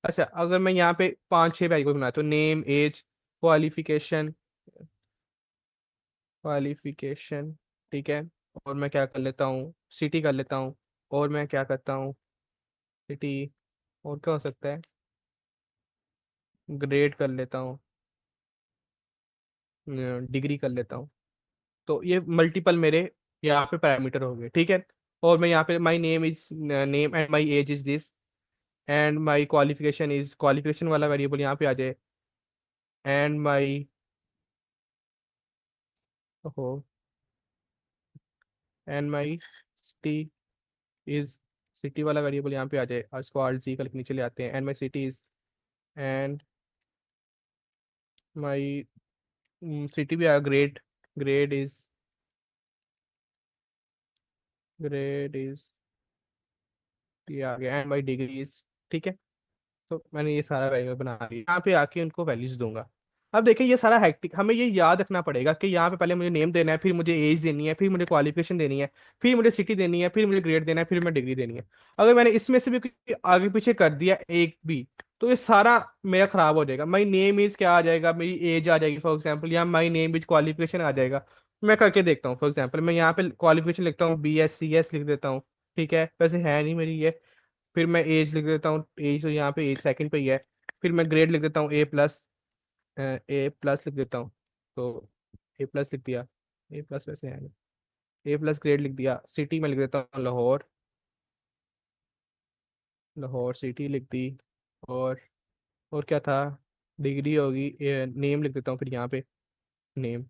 अच्छा, अगर मैं यहाँ पे 5-6 वेरिएबल बनाता हूँ, नेम, एज, क्वालिफिकेशन, क्वालिफिकेशन, ठीक है, और मैं क्या कर लेता हूँ, सिटी कर लेता हूँ, और मैं क्या करता हूँ, सिटी, और क्या हो सकता है, ग्रेड कर लेता हूँ, डिग्री कर लेता हूँ। तो ये मल्टीपल मेरे यहाँ पे पैरामीटर हो गए, ठीक है। और मैं यहाँ पे my name is name and my age is this, and my qualification is, qualification वाला वेरिएबल यहाँ पे आ जाए, एंड माई, हो, and my city is, city वाला वेरिएबल यहाँ पे आ जाए, और इसको आर जी का नीचे ले आते हैं, and my city is, and my city भी आया, grade, grade is, grade is, ये आ गया, एंड माई डिग्री इज, ठीक है। तो मैंने ये सारा वेरिएबल बना दिया, यहाँ पे आके उनको वैल्यूज दूंगा। अब देखिए ये सारा हेक्टिक, हमें ये याद रखना पड़ेगा कि यहाँ पे पहले मुझे नेम देना है, फिर मुझे एज देनी है, फिर मुझे क्वालिफिकेशन देनी है, फिर मुझे सिटी देनी है, फिर मुझे ग्रेड देना है, फिर मुझे डिग्री देनी है। अगर मैंने इसमें से भी कोई आगे पीछे कर दिया एक भी, तो ये सारा मेरा खराब हो जाएगा। माई नेम इज क्या आ जाएगा, मेरी एज आ जाएगी फॉर एग्जाम्पल, या माई नेम इज क्वालिफिकेशन आ जाएगा। मैं करके देखता हूँ, फॉर एग्जाम्पल मैं यहाँ पे क्वालिफिकेशन लिखता हूँ, BSc लिख देता हूँ, ठीक है, वैसे है नहीं मेरी ये। फिर मैं एज लिख देता हूँ, एज तो यहाँ पे एज सेकंड पे ही है। फिर मैं ग्रेड लिख देता हूँ A+, A+ लिख देता हूँ, तो A+ लिख दिया, A+ वैसे है नहीं, A+ ग्रेड लिख दिया। सिटी में लिख देता हूँ लाहौर, लाहौर सिटी लिख दी। और और क्या था, डिग्री होगी, नेम लिख देता हूँ फिर यहाँ पे, नेम।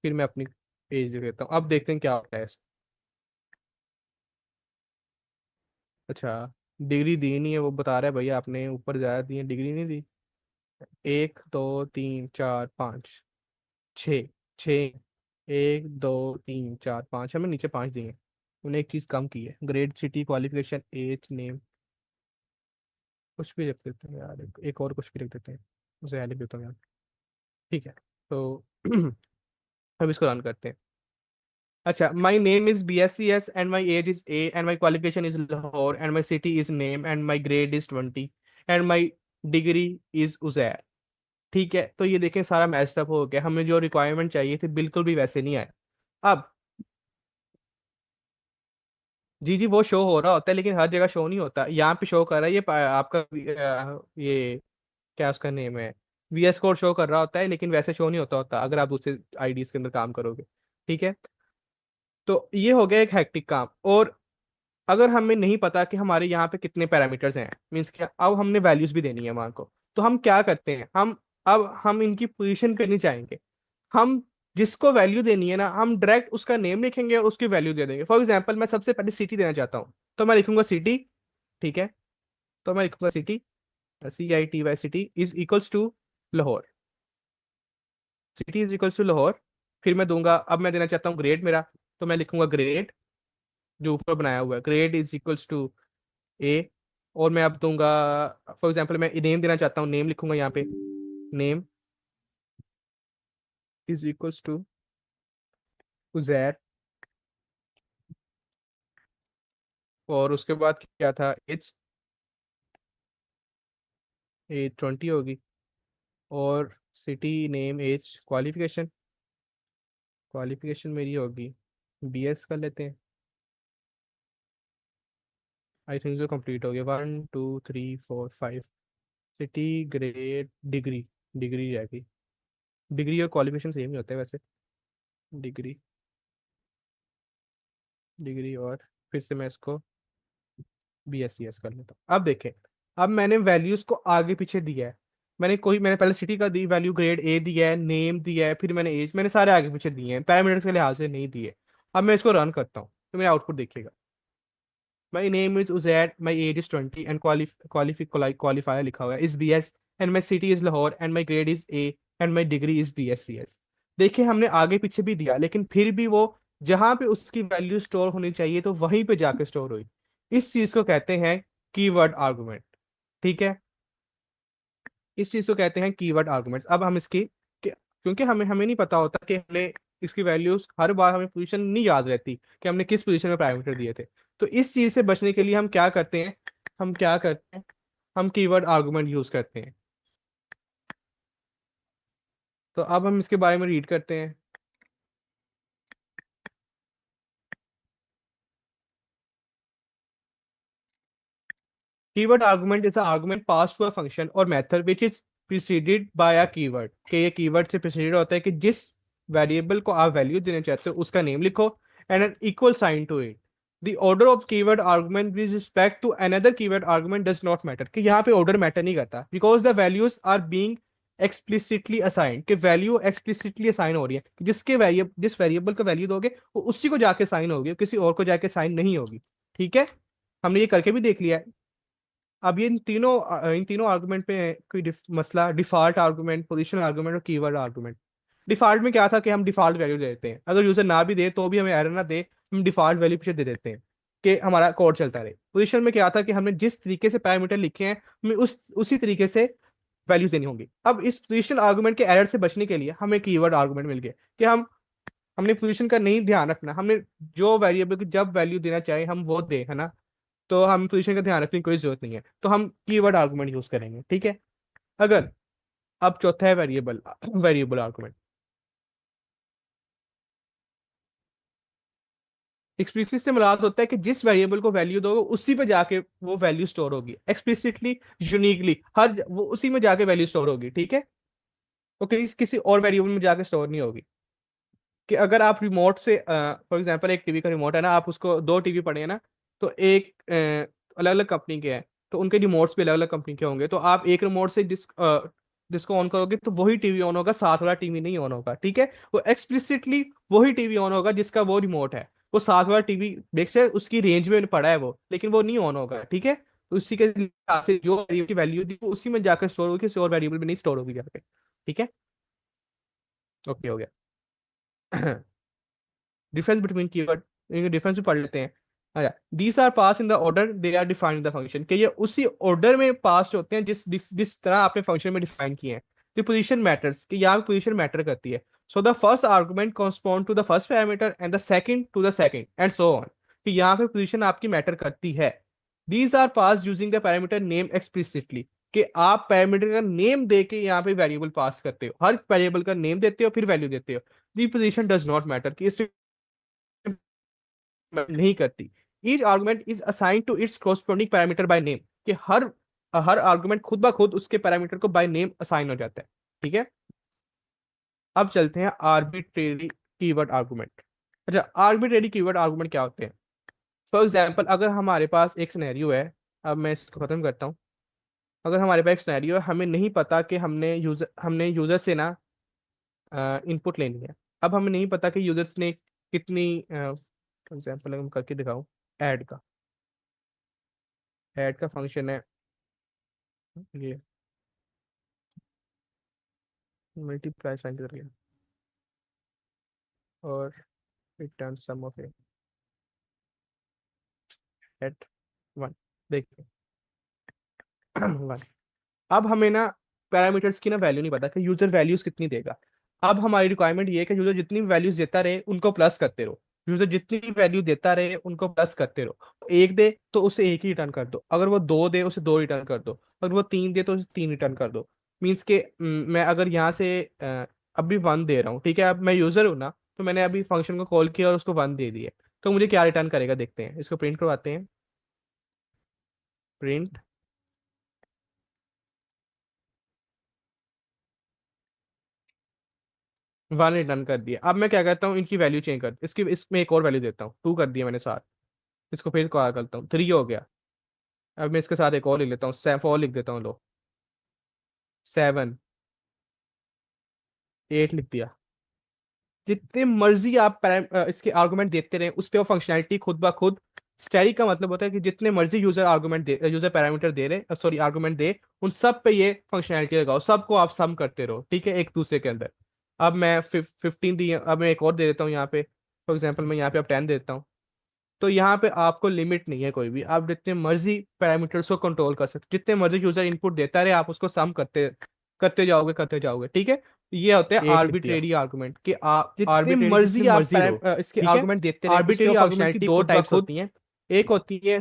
फिर मैं अपनी एज लिख देता हूँ, अब देखते हैं क्या होता है। अच्छा, डिग्री दी नहीं है, वो बता रहा है भैया आपने ऊपर ज्यादा दी है, डिग्री नहीं दी। 1 2 3 4 5 6, 6, 1 2 3 4 5, हमें नीचे 5 दिए, उन्हें एक चीज कम की है, grade, city, qualification, age, name, कुछ भी रख देते हैं यार, एक और कुछ भी रख देते हैं, उसे लिख देता हूँ यार, ठीक है। तो अब इसको रन करते हैं। अच्छा, my name is BScs and my age is A and my qualification is Lahore and my city is name and my grade is 20 and my degree is Uzair, ठीक है। तो ये देखें सारा मैच्ड अप हो गया, हमें जो रिक्वायरमेंट चाहिए थी बिल्कुल भी वैसे नहीं आया। अब जी जी, वो शो हो रहा होता है, लेकिन हर जगह शो नहीं होता, यहाँ पे शो कर रहा है, ये आपका ये क्या उसका नेम है, VS कोड शो कर रहा होता है, लेकिन वैसे शो नहीं होता अगर आप दूसरे आईडीज के अंदर काम करोगे, ठीक है। तो ये हो गया एक हैक्टिक काम। और अगर हमें नहीं पता कि हमारे यहाँ पे कितने पैरामीटर्स हैं, मीन्स क्या, अब हमने वैल्यूज भी देनी है मान को, तो हम क्या करते हैं, हम अब हम इनकी पोजीशन पे नहीं जाएंगे, हम जिसको वैल्यू देनी है ना, हम डायरेक्ट उसका नेम लिखेंगे और उसकी वैल्यू दे देंगे। फॉर एग्जांपल मैं सबसे पहले सिटी देना चाहता हूँ, तो मैं लिखूंगा सिटी, ठीक है। तो मैं लिखूंगा city, CITY, city is equals to Lahore, city is equals to Lahore. फिर मैं दूंगा, अब मैं देना चाहता हूँ ग्रेड मेरा, तो मैं लिखूंगा ग्रेड, जो ऊपर बनाया हुआ है, grade is equals to A। और मैं अब दूंगा, फॉर एग्जांपल मैं नेम देना चाहता हूँ, नेम लिखूंगा यहाँ पे, name is equals to Uzair. और उसके बाद क्या था, एज, एज 20 होगी। और city, name, age, qualification, qualification मेरी होगी BS कर लेते हैं, आई थिंक जो कंप्लीट हो गया, 1 2 3 4 5। सिटी, ग्रेड, डिग्री, डिग्री रहेगी, डिग्री और क्वालिफिकेशन सेम ही होता है वैसे, डिग्री, डिग्री, और फिर से मैं इसको BScs कर लेता हूँ। अब देखें, अब मैंने वैल्यूज को आगे पीछे दिया है, मैंने पहले सिटी का दी वैल्यू, ग्रेड A दिया है, नेम दिया है, फिर मैंने एज, मैंने सारे आगे पीछे दिए हैं, पैरामीटर्स के लिहाज से नहीं दिए। अब मैं इसको रन करता हूँ तो मेरा आउटपुट देखिएगा, my name is Uzair, my age is 20 and qualifier लिखा हुआ है is BS and my city is Lahore and my grade is A and my degree is BScs। देखिए हमने आगे पीछे भी दिया, लेकिन फिर भी वो जहां पे उसकी वैल्यू स्टोर होनी चाहिए तो वहीं पे जाके स्टोर हुई। इस चीज को कहते हैं कीवर्ड आर्गुमेंट, ठीक है। इस चीज को कहते हैं कीवर्ड आर्गुमेंट्स। अब हम इसकी क्योंकि हमें हमें नहीं पता होता कि हमने इसकी वैल्यूज, हर बार हमें पोजीशन नहीं याद रहती कि हमने किस पोजीशन में पैरामीटर दिए थे। तो इस चीज से बचने के लिए हम क्या करते हैं, हम क्या करते हैं, हम कीवर्ड आर्गुमेंट यूज करते हैं। तो अब हम इसके बारे में रीड करते हैं। Keyword argument is argument pass to a function और method which is preceded by a keyword, के ये कीवर्ड से प्रीसीडेड होता है कि जिस वेरिएबल को आप वैल्यू देना चाहते हो उसका नेम लिखो and an equal sign to it. The order of keyword argument with respect to another keyword argument does not matter, कि यहाँ पे ऑर्डर मैटर नहीं करता, because the values are being explicitly assign, कि वैल्यू एक्सप्लिसिटली असाइन हो रही है, कि जिसके वेरिएबल जिस वेरिएबल का वैल्यू दोगे वो उसी को जाके साइन होगी, किसी और को जाके साइन नहीं होगी। ठीक है, हमने ये करके भी देख लिया है। अब ये इन तीनों आर्गुमेंट पे कोई मसला, डिफॉल्ट आर्गुमेंट, पोजीशन आर्गुमेंट और कीवर्ड आर्गुमेंट। डिफॉल्ट में क्या था कि हम डिफॉल्ट वैल्यू दे देते हैं, अगर यूजर ना भी दे तो भी हमें एरर ना दे, हम डिफॉल्ट वैल्यू पीछे दे देते हैं कि हमारा कोड चलता रहे। पोजीशन में क्या था कि हमने जिस तरीके से पैरामीटर लिखे हैं हमें उसी तरीके से वैल्यूज देनी होंगी। अब इस पोजीशन आर्गुमेंट के एरर से बचने के लिए हमें कीवर्ड आर्गुमेंट मिल गया कि हमने पोजीशन का नहीं ध्यान रखना, हमने जो वेरिएबल की जब वैल्यू देना चाहे हम वो दे, है ना। तो हम पोजीशन का ध्यान रखने की कोई जरूरत नहीं है, तो हम कीवर्ड आर्गुमेंट यूज करेंगे। ठीक है। अगर अब चौथा है वेरिएबल वेरिएबल आर्गुमेंट। एक्सप्लिसिटली से मुराद होता है कि जिस वेरिएबल को वैल्यू दोगे उसी पे जाके वो वैल्यू स्टोर होगी, एक्सप्लिसिटली, यूनिकली, हर वो उसी में जाके वैल्यू स्टोर होगी। ठीक है, वो किसी और वेरिएबल में जाके स्टोर नहीं होगी। कि अगर आप रिमोट से फॉर एग्जांपल एक टीवी का रिमोट है ना, आप उसको दो टीवी पड़े हैं ना, तो एक अलग अलग कंपनी के हैं, तो उनके रिमोट्स भी अलग अलग कंपनी के होंगे, तो आप एक रिमोट से जिसको ऑन करोगे तो वही टीवी ऑन होगा, साथ वाला टीवी नहीं ऑन होगा। ठीक है, वो एक्सप्लिसिटली वही टीवी ऑन होगा जिसका वो रिमोट है, वो साथ वाला टीवी देख से उसकी रेंज में पड़ा है वो, लेकिन वो नहीं ऑन होगा। ठीक है, तो उसी के लिहाज से जो वेरिएबल की वैल्यू दी वो उसी में जाकर स्टोर होगी, किसी और वेरिएबल में नहीं स्टोर होगी जाके। ठीक है, ओके, हो गया। डिफरेंस बिटवीन कीवर्ड, इनके डिफरेंस भी पढ़ लेते हैं। अच्छा, these are pass in the order they are defined the function, कि ये उसी ऑर्डर में पास होते हैं जिस तरह आपने फंक्शन में डिफाइन किए हैं। द पोजीशन मैटर्स, कि यहाँ पोजीशन मैटर करती है। So the first argument correspond to the first parameter and the second to the second and so on, कि यहाँ पे पोजीशन आपकी मैटर करती है। These are pass using the parameter name explicitly, कि आप पैरामीटर का नेम दे के यहाँ पे वेरिएबल पास करते हो, हर वेरिएबल का नेम देते हो फिर वैल्यू देते हो। The position does not matter, कि इस नहीं करती। Each argument is assigned to its corresponding parameter by name, कि हर हर आर्गुमेंट खुद ब खुद उसके पैरामीटर को बाय नेम असाइन हो जाता है। ठीक है, अब चलते हैं आर्बिट्रेरी कीवर्ड आर्गुमेंट। अच्छा, आर्बिट्रेरी कीवर्ड आर्गुमेंट क्या होते हैं? फॉर एग्जाम्पल, अगर हमारे पास एक सिनेरियो है, अब मैं इसको खत्म करता हूँ। अगर हमारे पास एक सिनेरियो है, हमें नहीं पता कि हमने यूजर से ना इनपुट लेनी है। अब हमें नहीं पता कि यूजर्स ने कितनी, फॉर एग्जाम्पल हम करके दिखाऊं, ऐड का ऐड का फंक्शन है ये, मल्टीप्लाई साइन करके और return sum of A at 1। देखिए, 1। अब हमें ना पैरामीटर्स की ना वैल्यू नहीं पता कि यूजर वैल्यूज कितनी देगा। अब हमारी रिक्वायरमेंट ये है कि यूजर जितनी वैल्यूज देता रहे उनको प्लस करते रहो, यूजर जितनी वैल्यू देता रहे उनको प्लस करते रहो। एक दे तो उसे एक ही रिटर्न कर दो, अगर वो दो दे उसे दो रिटर्न कर दो, अगर वो तीन दे तो उसे तीन रिटर्न कर दो। मीन्स के मैं अगर यहाँ से अभी 1 दे रहा हूँ, ठीक है, अब मैं यूजर हूँ ना, तो मैंने अभी फंक्शन को कॉल किया और उसको 1 दे दिया, तो मुझे क्या रिटर्न करेगा देखते हैं, इसको प्रिंट करवाते हैं। प्रिंट 1 रिटर्न कर दिया। अब मैं क्या करता हूँ, इनकी वैल्यू चेंज कर, इसकी इसमें एक और वैल्यू देता हूँ, 2 कर दिया मैंने साथ, इसको फिर क्या करता हूँ, 3 हो गया। अब मैं इसके साथ एक और लिख लेता हूँ, 4 लिख देता हूँ, लो 7, 8 लिख दिया। जितने मर्जी आप इसके आर्गुमेंट देते रहे उस पर वो फंक्शनैलिटी खुद ब खुद स्टैटिक का मतलब होता है कि जितने मर्जी यूजर पैरामीटर दे रहे, सॉरी आर्गुमेंट दे, उन सब पे ये फंक्शनैलिटी लगाओ, सबको आप सम करते रहो। ठीक है, एक दूसरे के अंदर। अब मैं 15 दी, अब मैं एक और दे देता हूँ यहाँ पे, फॉर एग्जाम्पल मैं यहाँ पे अब 10 दे देता हूँ। तो यहाँ पे आपको लिमिट नहीं है कोई भी, आप जितने मर्जी पैरामीटर्स को कंट्रोल कर सकते, जितने मर्जी यूजर इनपुट देता रहे आप उसको सम करते करते जाओगे। ठीक है, ये होते हैं एक लिख दिया। आर्बिट्रेरी आर्गुमेंट, कि आप जितने आर्बिट्रेरी जितने मर्जी आप मर्जी दो। इसके ठीक है, आर्गुमेंट देते रहे उस पे वो आर्बिट्रेरी आर्गुमेंट की फंक्शनैलिटी दो खुद ब टाइप्स खुद। होती हैं। एक होती है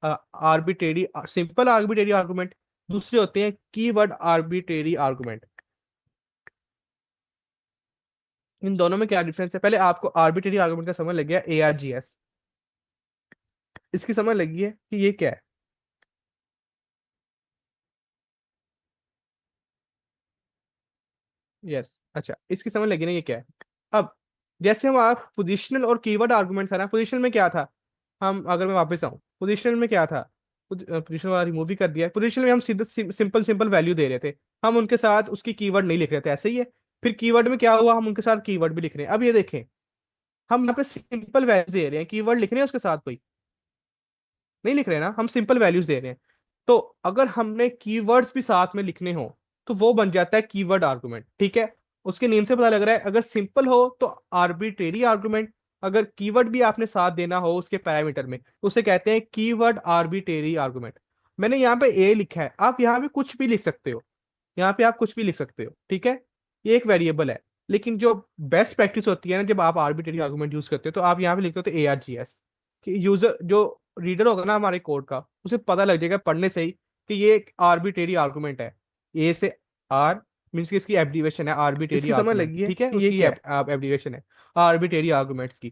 आर्बिट्रेरी सिंपल आर्बिट्रेरी आर्गुमेंट, दूसरे होते हैं कीवर्ड आर्बिट्रेरी आर्गुमेंट। इन दोनों में क्या डिफरेंस है? पहले आपको आर्बिट्रेरी आर्गुमेंट का समझ लग गया, ARGS, इसकी समझ लगी है कि ये क्या है? यस, अच्छा, इसकी समझ लगी ना ये क्या है? अब जैसे हमारा पोजिशनल और कीवर्ड आर्गुमेंट था ना, पोजिशनल में क्या था? हम अगर मैं वापस आऊं, पोजिशनल में क्या था? पोजिशनल वाला रिमूव ही कर दिया है। पोजिशनल में हम सीधे सिंपल सिंपल वैल्यू दे रहे थे, हम उनके साथ उसकी कीवर्ड नहीं लिख रहे थे, ऐसे ही है। फिर कीवर्ड में क्या हुआ, हम उनके साथ कीवर्ड भी लिख रहे हैं। अब ये देखें, हम यहाँ पे सिंपल वैल्यूज दे रहे हैं, कीवर्ड लिख रहे हैं उसके साथ कोई नहीं लिख रहे ना, हम सिंपल वैल्यूज दे रहे हैं। तो अगर हमने कीवर्ड्स भी साथ में लिखने हो तो वो बन जाता है कीवर्ड आर्गुमेंट, ठीक है। उसके नेम से पता लग रहा है, अगर सिंपल हो तो आर्बिट्रेरी आर्गुमेंट, अगर कीवर्ड भी आपने साथ देना हो उसके पैरामीटर में तो उसे कहते हैं कीवर्ड आर्बिट्रेरी आर्गुमेंट। मैंने यहाँ पे ए लिखा है, आप यहाँ पे कुछ भी लिख सकते हो, यहाँ पे आप कुछ भी लिख सकते हो, ठीक है। ये एक वेरिएबल है। लेकिन जो बेस्ट प्रैक्टिस होती है ना, जब आप आर्बिट्रेरी आर्गुमेंट यूज करते हो तो आप यहाँ पे लिखते हो तो ARGS, कि यूजर जो रीडर होगा ना हमारे कोड का, उसे पता लग जाएगा पढ़ने से ही कि ये एक आर्बिट्रेरी आर्गुमेंट है। ए से आर मीन्स कि इसकी एब्रीविएशन है आर्बिट्रेरी इसकी समझ आर्गुमेंट, लगी है ठीक है, कि ये उसकी क्या है एब्रीविएशन है आर्बिट्रेरी आर्गुमेंट्स की।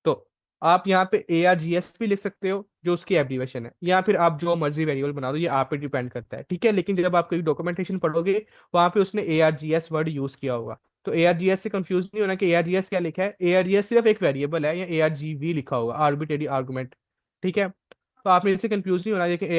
तो आप यहाँ पे ARGS भी लिख सकते हो जो उसकी एब्रीविएशन है, या फिर आप जो मर्जी वेरिएबल बना दो, ये आप पे डिपेंड करता है, ठीक है। लेकिन जब आप कोई डॉक्यूमेंटेशन पढ़ोगे वहां पे उसने ARGS वर्ड यूज किया होगा। तो ARGS से कंफ्यूज नहीं होना कि ARGS क्या लिखा है, ARGS सिर्फ एक वेरिएबल है, या ARGV लिखा होगा आर्बिट्रेरी आर्गुमेंट, ठीक है। तो आपने इससे कंफ्यूज नहीं होना, देखिए